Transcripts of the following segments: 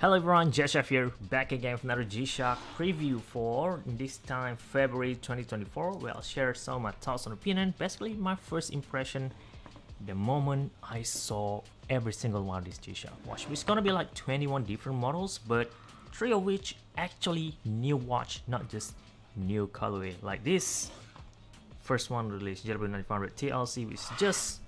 Hello everyone, gshock here, back again with another G-Shock preview for this time February 2024, where I'll share some of my thoughts and opinion. Basically my first impression the moment I saw every single one of these G-Shock watch. It's gonna be like 21 different models, but 3 of which actually new watch, not just new colorway. Like this first one released, G110 Tre TLC, which is just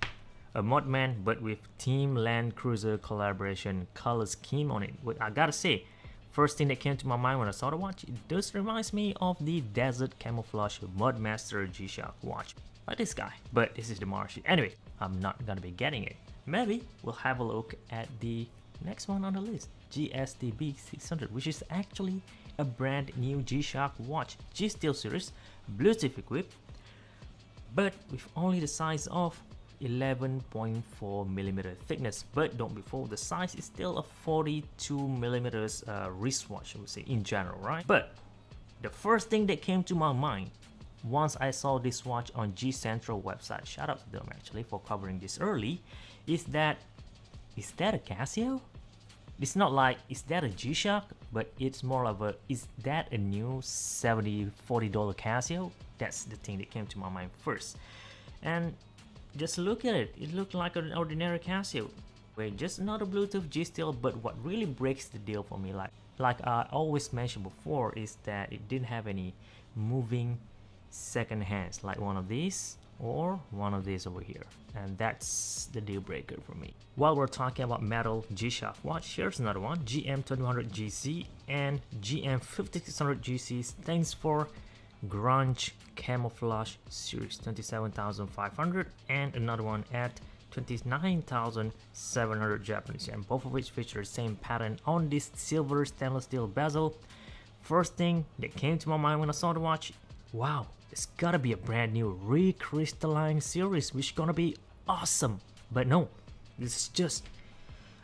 a Modman but with Team Land Cruiser collaboration color scheme on it. But I gotta say, first thing that came to my mind when I saw the watch, it does reminds me of the Desert Camouflage Mudmaster G-Shock watch, like this guy, but this is the Martian. Anyway, I'm not gonna be getting it. Maybe we'll have a look at the next one on the list, GSTB 600, which is actually a brand new G-Shock watch, G Steel series, Bluetooth equipped, but with only the size of 11.4mm thickness. But don't be fooled, the size is still a 42mm wristwatch, I would say, in general, right? But the first thing that came to my mind once I saw this watch on G Central website, shout out to them actually for covering this early, is that a Casio? It's not like is that a G-Shock, but it's more of a is that a new $40 Casio? That's the thing that came to my mind first. And just look at it, it looked like an ordinary Casio. Wait, just another Bluetooth G Steel, but what really breaks the deal for me, like I always mentioned before, is that it didn't have any moving second hands, like one of these or one of these over here, and that's the deal breaker for me. While we're talking about metal G-Shock watch, here's another one, GM2100GC and GM5600GC stands for Grunge Camouflage Series 27,500, and another one at 29,700 Japanese yen, both of which feature the same pattern on this silver stainless steel bezel. First thing that came to my mind when I saw the watch, wow, it's gotta be a brand new recrystalline series, which is gonna be awesome. But no, this is just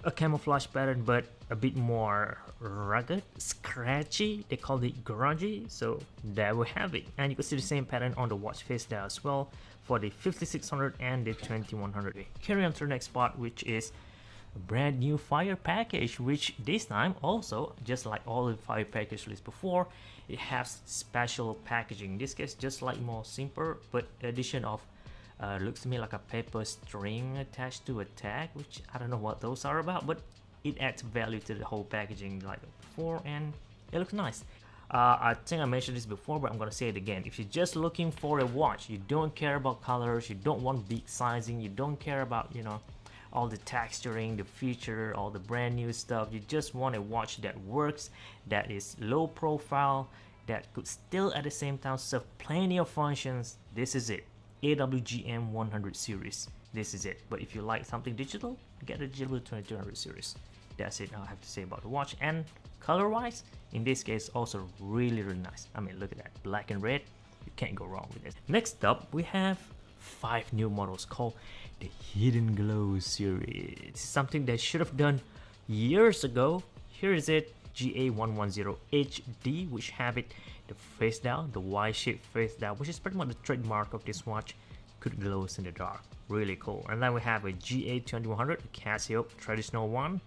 a camouflage pattern, but a bit more rugged, scratchy. They call it grungy, so there we have it. And you can see the same pattern on the watch face there as well for the 5600 and the 2100. Carry on to the next spot, which is a brand new fire package, which this time also, just like all the fire package released before, it has special packaging. In this case, just like more simple, but addition of looks to me like a paper string attached to a tag, which I don't know what those are about, but it adds value to the whole packaging like before, and it looks nice. I think I mentioned this before, but I'm gonna say it again. If you're just looking for a watch, you don't care about colors, you don't want big sizing, you don't care about, you know, all the texturing, the feature, all the brand new stuff, you just want a watch that works, that is low profile, that could still at the same time serve plenty of functions, this is it. AWGM 100 series, this is it. But if you like something digital, get the GW2200 series. That's it I have to say about the watch. And color wise, in this case, also really nice. I mean, look at that, black and red, you can't go wrong with it. Next up, we have 5 new models called the Hidden Glow series. It's something they should have done years ago. Here is it, GA110 HD, which have it the face dial, the Y-shaped face dial, which is pretty much the trademark of this watch, could glows in the dark, really cool. And then we have a GA2100 Casio traditional one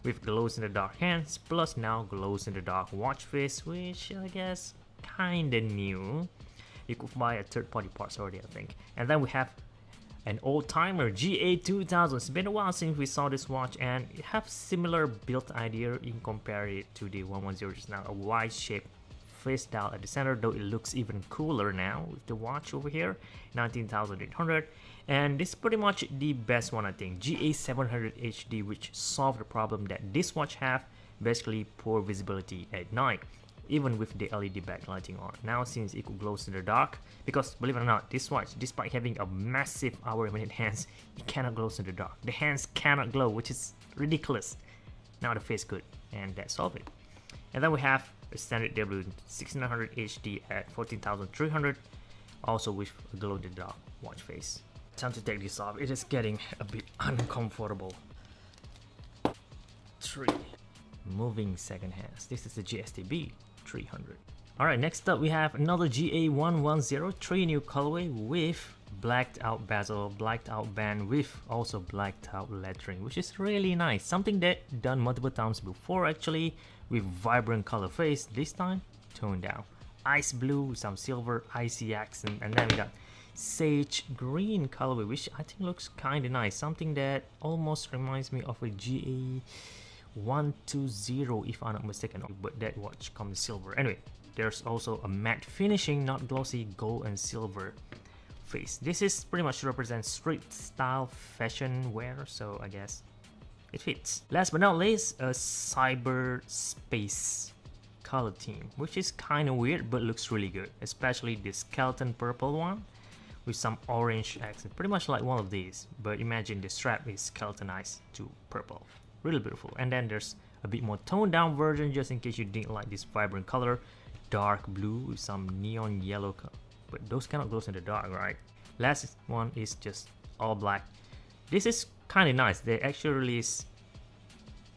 with glows in the dark hands, plus now glows in the dark watch face, which I guess kinda new. You could buy a third-party parts already, I think. And then we have an old-timer GA2000. It's been a while since we saw this watch, and it has similar build idea. You can compare it to the 110, which is now a Y-shaped face dial at the center, though it looks even cooler now with the watch over here, 19,800. And this is pretty much the best one, I think, GA700 HD, which solved the problem that this watch have, basically poor visibility at night, even with the LED backlighting on. Now since it glows in the dark, because believe it or not, this watch, despite having a massive hour-minute hands, it cannot glow in the dark. The hands cannot glow, which is ridiculous. Now the face could, and that solved it. And then we have a standard W6900 HD at 14,300, also with a glow in the dark watch face. Time to take this off, it is getting a bit uncomfortable. 3. Moving second hands. This is the GSTB 300. Alright, next up we have another GA110 Tre new colorway with blacked out bezel, blacked out band with also blacked out lettering, which is really nice. Something that done multiple times before actually, with vibrant color face. This time toned down. Ice blue with some silver icy accent, and then we got sage green colorway, which I think looks kind of nice. Something that almost reminds me of a GA120 if I'm not mistaken, but that watch comes silver. Anyway, there's also a matte finishing, not glossy, gold and silver face. This is pretty much represents street style fashion wear, so I guess it fits. Last but not least, a cyberspace color theme, which is kind of weird but looks really good, especially this skeleton purple one with some orange accent, pretty much like one of these, but imagine the strap is skeletonized to purple. Really beautiful. And then there's a bit more toned down version, just in case you didn't like this vibrant color, dark blue with some neon yellow color, but those cannot glow in the dark, right? Last one is just all black. This is kind of nice. They actually released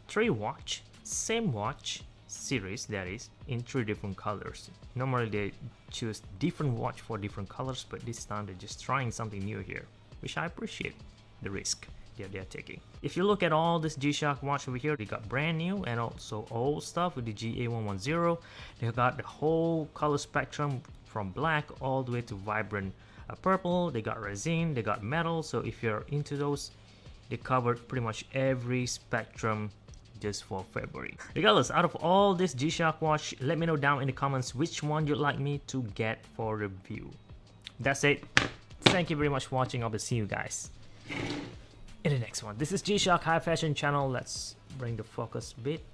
3 watch, same watch series, that is, in 3 different colors. Normally they choose different watch for different colors, but this time they're just trying something new here, which I appreciate the risk that they're taking. If you look at all this G-Shock watch over here, they got brand new and also old stuff with the GA110. They got the whole color spectrum from black all the way to vibrant purple. They got resin, they got metal, so if you're into those, they covered pretty much every spectrum just for February. Regardless, out of all this G-Shock watch, let me know down in the comments which one you'd like me to get for review. That's it. Thank you very much for watching. I'll see you guys in the next one. This is G-Shock High Fashion Channel. Let's bring the focus a bit.